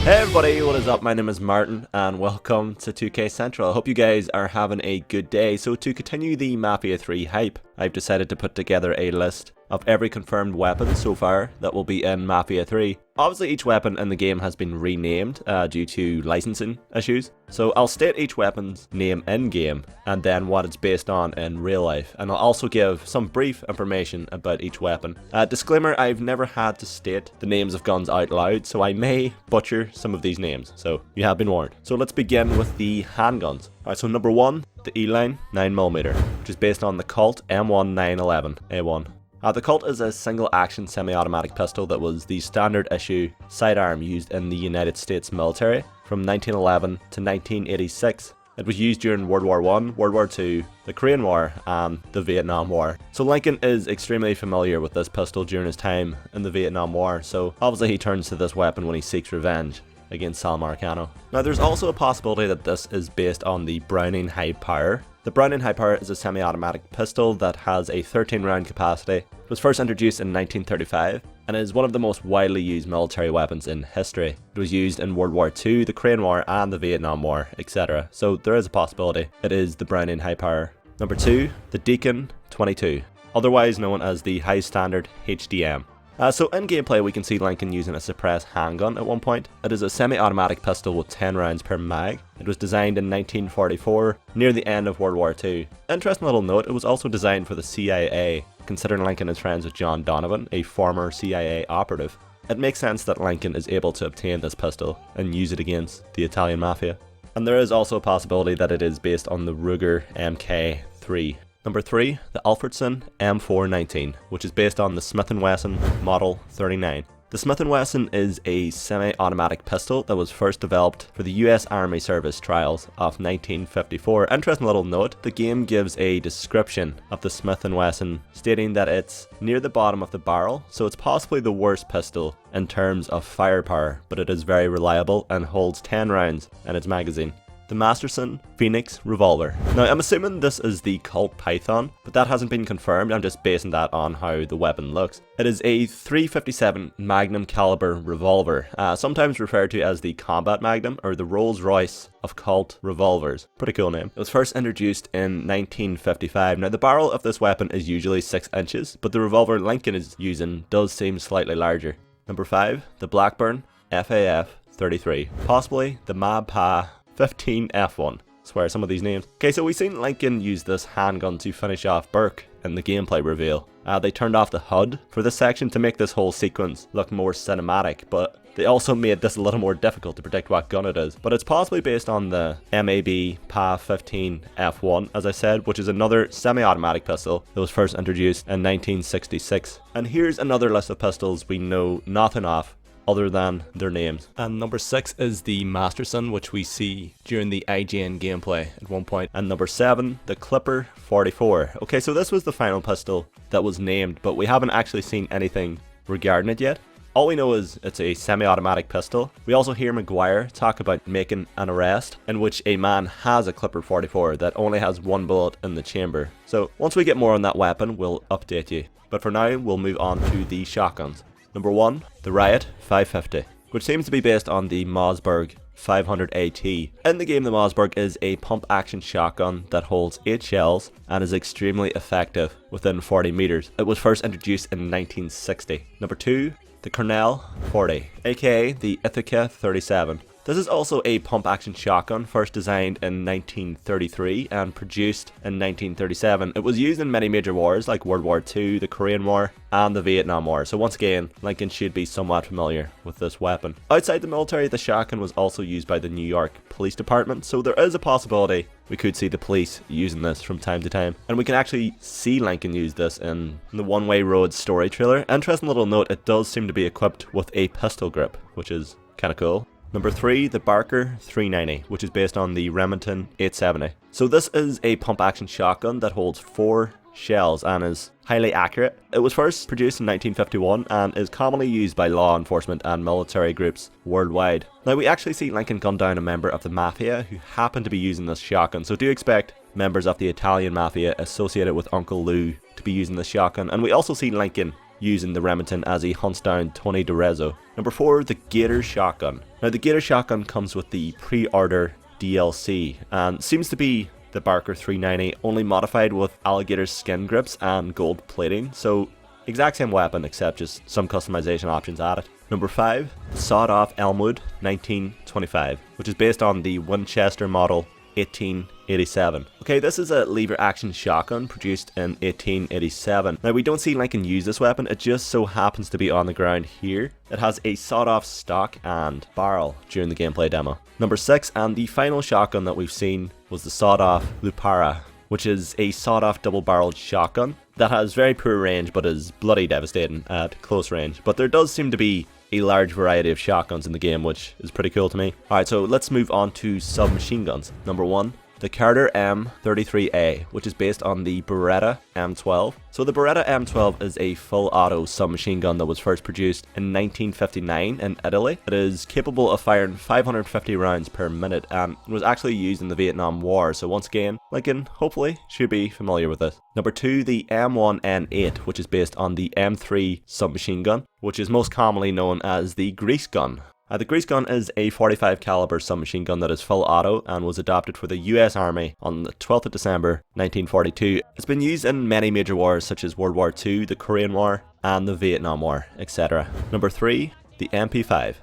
Hey everybody, what is up? My name is Martin and welcome to 2K Central. I hope you guys are having a good day. So to continue the Mafia 3 hype, I've decided to put together a list of every confirmed weapon so far that will be in Mafia 3. Obviously each weapon in the game has been renamed due to licensing issues, so I'll state each weapon's name in game and then what it's based on in real life, and I'll also give some brief information about each weapon. Disclaimer, I've never had to state the names of guns out loud, so I may butcher some of these names, so you have been warned. So let's begin with the handguns. Alright, so number 1, the E-Line 9mm, which is based on the Colt M1911A1. The Colt is a single-action semi-automatic pistol that was the standard issue sidearm used in the United States military from 1911 to 1986. It was used during World War I, World War II, the Korean War, and the Vietnam War. So Lincoln is extremely familiar with this pistol during his time in the Vietnam War, so obviously he turns to this weapon when he seeks revenge against Sal Marcano. Now there's also a possibility that this is based on the Browning High Power. The Browning High Power is a semi-automatic pistol that has a 13 round capacity. It was first introduced in 1935 and is one of the most widely used military weapons in history. It was used in World War II, the Korean War and the Vietnam War, etc. So there is a possibility it is the Browning High Power. Number 2, the Deacon 22, otherwise known as the High Standard HDM. So in gameplay we can see Lincoln using a suppressed handgun at one point. It is a semi-automatic pistol with 10 rounds per mag. It was designed in 1944, near the end of World War II. Interesting little note, it was also designed for the CIA, considering Lincoln is friends with John Donovan, a former CIA operative. It makes sense that Lincoln is able to obtain this pistol and use it against the Italian Mafia. And there is also a possibility that it is based on the Ruger Mk3. Number 3, the Alfredson M4, which is based on the Smith & Wesson Model 39. The Smith & Wesson is a semi-automatic pistol that was first developed for the US Army Service Trials of 1954. Interesting little note, the game gives a description of the Smith & Wesson stating that it's near the bottom of the barrel, so it's possibly the worst pistol in terms of firepower, but it is very reliable and holds 10 rounds in its magazine. The Masterson Phoenix Revolver. Now I'm assuming this is the Colt Python, but that hasn't been confirmed, I'm just basing that on how the weapon looks. It is a .357 Magnum caliber revolver, sometimes referred to as the Combat Magnum or the Rolls Royce of Colt revolvers. Pretty cool name. It was first introduced in 1955. Now the barrel of this weapon is usually 6 inches, but the revolver Lincoln is using does seem slightly larger. Number 5, the Blackburn FAF-33, possibly the MAPA 15F1. Swear some of these names. Okay, so we've seen Lincoln use this handgun to finish off Burke in the gameplay reveal. They turned off the HUD for this section to make this whole sequence look more cinematic, but they also made this a little more difficult to predict what gun it is. But it's possibly based on the MAB PA 15F1, as I said, which is another semi-automatic pistol that was first introduced in 1966. And here's another list of pistols we know nothing of other than their names. And number 6 is the Masterson, which we see during the IGN gameplay at one point. And number 7, the Clipper 44. Okay, so this was the final pistol that was named, but we haven't actually seen anything regarding it yet. All we know is it's a semi-automatic pistol. We also hear McGuire talk about making an arrest in which a man has a Clipper 44 that only has 1 bullet in the chamber. So once we get more on that weapon, we'll update you. But for now, we'll move on to the shotguns. Number 1, the Riot 550, which seems to be based on the Mossberg 500 AT. In the game, the Mossberg is a pump-action shotgun that holds 8 shells and is extremely effective within 40 meters. It was first introduced in 1960. Number 2, the Cornell 40, aka the Ithaca 37. This is also a pump-action shotgun, first designed in 1933 and produced in 1937. It was used in many major wars like World War II, the Korean War, and the Vietnam War. So once again, Lincoln should be somewhat familiar with this weapon. Outside the military, the shotgun was also used by the New York Police Department, so there is a possibility we could see the police using this from time to time. And we can actually see Lincoln use this in the One Way Road story trailer. Interesting little note, it does seem to be equipped with a pistol grip, which is kind of cool. Number 3, the Barker 390, which is based on the Remington 870. So this is a pump-action shotgun that holds 4 shells and is highly accurate. It was first produced in 1951 and is commonly used by law enforcement and military groups worldwide. Now we actually see Lincoln gun down a member of the Mafia who happened to be using this shotgun, so do expect members of the Italian Mafia associated with Uncle Lou to be using this shotgun. And we also see Lincoln using the Remington as he hunts down Tony DeRezzo. Number 4, the Gators shotgun. Now the Gators shotgun comes with the pre-order DLC and seems to be the Barker 390 only modified with alligator skin grips and gold plating, so exact same weapon except just some customization options added. Number 5, sawed-off Elmwood 1925, which is based on the Winchester model 1887. Okay, this is a lever-action shotgun produced in 1887. Now, we don't see Lincoln use this weapon, it just so happens to be on the ground here. It has a sawed-off stock and barrel during the gameplay demo. Number 6, and the final shotgun that we've seen was the sawed-off Lupara, which is a sawed-off double-barreled shotgun that has very poor range but is bloody devastating at close range. But there does seem to be a large variety of shotguns in the game, which is pretty cool to me. Alright, so let's move on to submachine guns. Number 1, the Carter M33A, which is based on the Beretta M12. So the Beretta M12 is a full auto submachine gun that was first produced in 1959 in Italy. It is capable of firing 550 rounds per minute and was actually used in the Vietnam War, so once again, Lincoln hopefully should be familiar with this. Number 2, the M1N8, which is based on the M3 submachine gun, which is most commonly known as the grease gun. The grease gun is a .45 caliber submachine gun that is full auto and was adopted for the US Army on the 12th of December 1942. It's been used in many major wars such as World War II, the Korean War, and the Vietnam War, etc. Number 3, the MP5.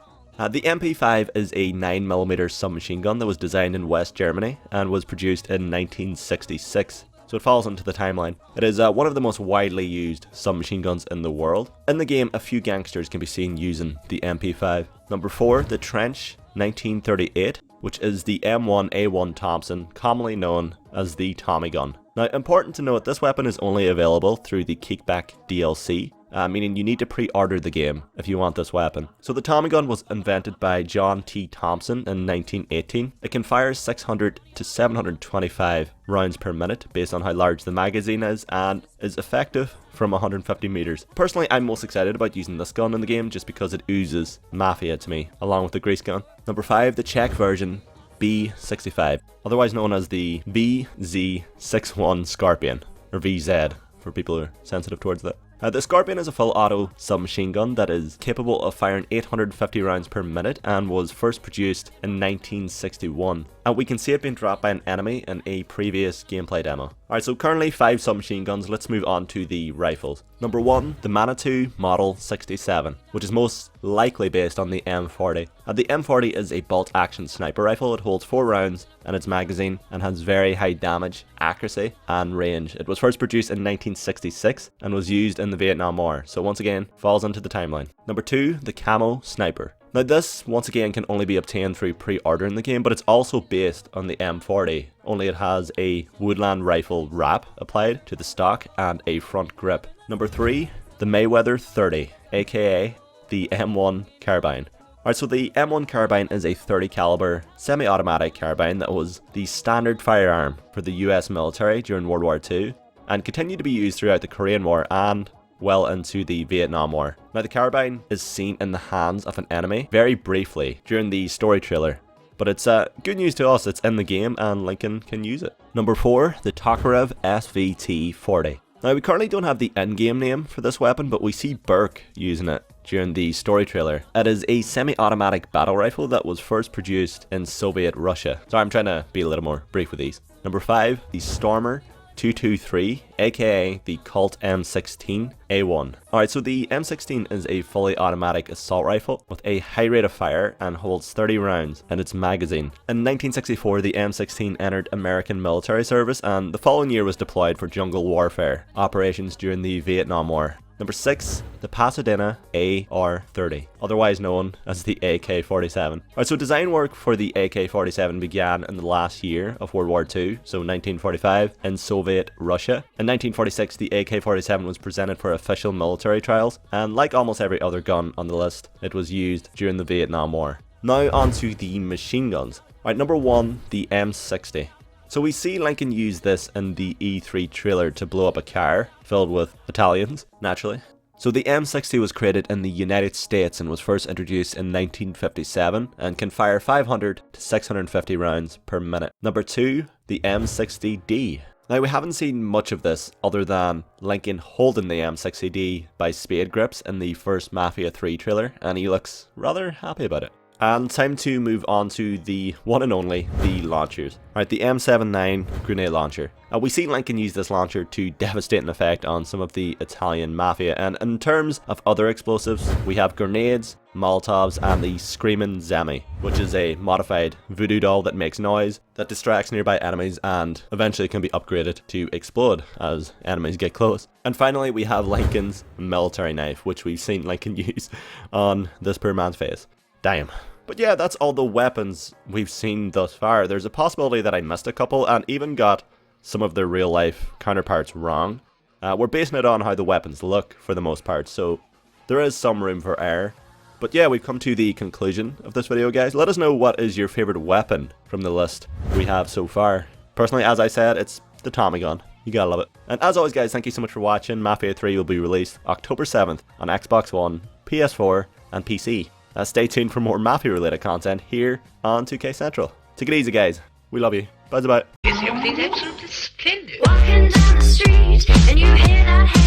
The MP5 is a 9mm submachine gun that was designed in West Germany and was produced in 1966. So it falls into the timeline. It is one of the most widely used submachine guns in the world. In the game, a few gangsters can be seen using the MP5. Number 4, the Trench 1938, which is the M1A1 Thompson, commonly known as the Tommy gun. Now, important to note, this weapon is only available through the Kickback DLC. Meaning you need to pre-order the game if you want this weapon. So the Tommy gun was invented by John T. Thompson in 1918. It can fire 600 to 725 rounds per minute based on how large the magazine is and is effective from 150 meters. Personally, I'm most excited about using this gun in the game just because it oozes Mafia to me, along with the grease gun. Number 5, the Czech version B65, otherwise known as the VZ61 Scorpion, or VZ for people who are sensitive towards that. The Scorpion is a full auto submachine gun that is capable of firing 850 rounds per minute and was first produced in 1961. And we can see it being dropped by an enemy in a previous gameplay demo. Alright, so currently 5 submachine guns. Let's move on to the rifles. Number 1, the Manitou Model 67, which is most likely based on the M40. The M40 is a bolt-action sniper rifle. It holds 4 rounds in its magazine and has very high damage, accuracy, and range. It was first produced in 1966 and was used in the Vietnam War, so once again, falls into the timeline. Number 2, the Camel Sniper. Now this, once again, can only be obtained through pre-ordering the game, but it's also based on the M40, only it has a Woodland rifle wrap applied to the stock and a front grip. Number 3, the Mayweather 30, aka the M1 Carbine. Alright, so the M1 Carbine is a .30 caliber semi-automatic carbine that was the standard firearm for the US military during World War II and continued to be used throughout the Korean War and well into the Vietnam War. Now the carbine is seen in the hands of an enemy very briefly during the story trailer, but it's good news to us, it's in the game and Lincoln can use it. Number 4, the Tokarev SVT40. Now we currently don't have the in-game name for this weapon, but we see Burke using it during the story trailer. It is a semi-automatic battle rifle that was first produced in Soviet Russia. Sorry, I'm trying to be a little more brief with these. Number 5, the Stormer 223, aka the Colt M16 A1. Alright, so the M16 is a fully automatic assault rifle with a high rate of fire and holds 30 rounds in its magazine. In 1964, the M16 entered American military service and the following year was deployed for jungle warfare operations during the Vietnam War. Number 6, the Pasadena AR-30, otherwise known as the AK-47. Alright, so design work for the AK-47 began in the last year of World War II, so 1945, in Soviet Russia. In 1946, the AK-47 was presented for official military trials, and like almost every other gun on the list, it was used during the Vietnam War. Now on to the machine guns. Alright, number 1, the M60. So we see Lincoln use this in the E3 trailer to blow up a car filled with Italians, naturally. So the M60 was created in the United States and was first introduced in 1957 and can fire 500 to 650 rounds per minute. Number 2, the M60D. Now, we haven't seen much of this other than Lincoln holding the M60D by spade grips in the first Mafia 3 trailer, and he looks rather happy about it. And time to move on to the one and only, the launchers. Right, the M79 grenade launcher. We see Lincoln use this launcher to devastating effect on some of the Italian Mafia, and in terms of other explosives, we have grenades, Molotovs, and the Screaming Zemi, which is a modified voodoo doll that makes noise, that distracts nearby enemies, and eventually can be upgraded to explode as enemies get close. And finally, we have Lincoln's military knife, which we've seen Lincoln use on this poor man's face. Damn. But yeah, that's all the weapons we've seen thus far. There's a possibility that I missed a couple and even got some of their real life counterparts wrong. We're basing it on how the weapons look for the most part, so there is some room for error. But yeah, we've come to the conclusion of this video, guys. Let us know what is your favorite weapon from the list we have so far. Personally, as I said, it's the Tommy gun. You gotta love it. And as always, guys, thank you so much for watching. Mafia 3 will be released October 7th on Xbox One, PS4 and PC. Stay tuned for more Mafia related content here on 2K Central. Take it easy, guys. We love you. Bye bye. Everything's absolutely splendid. Walking down the street and you hear that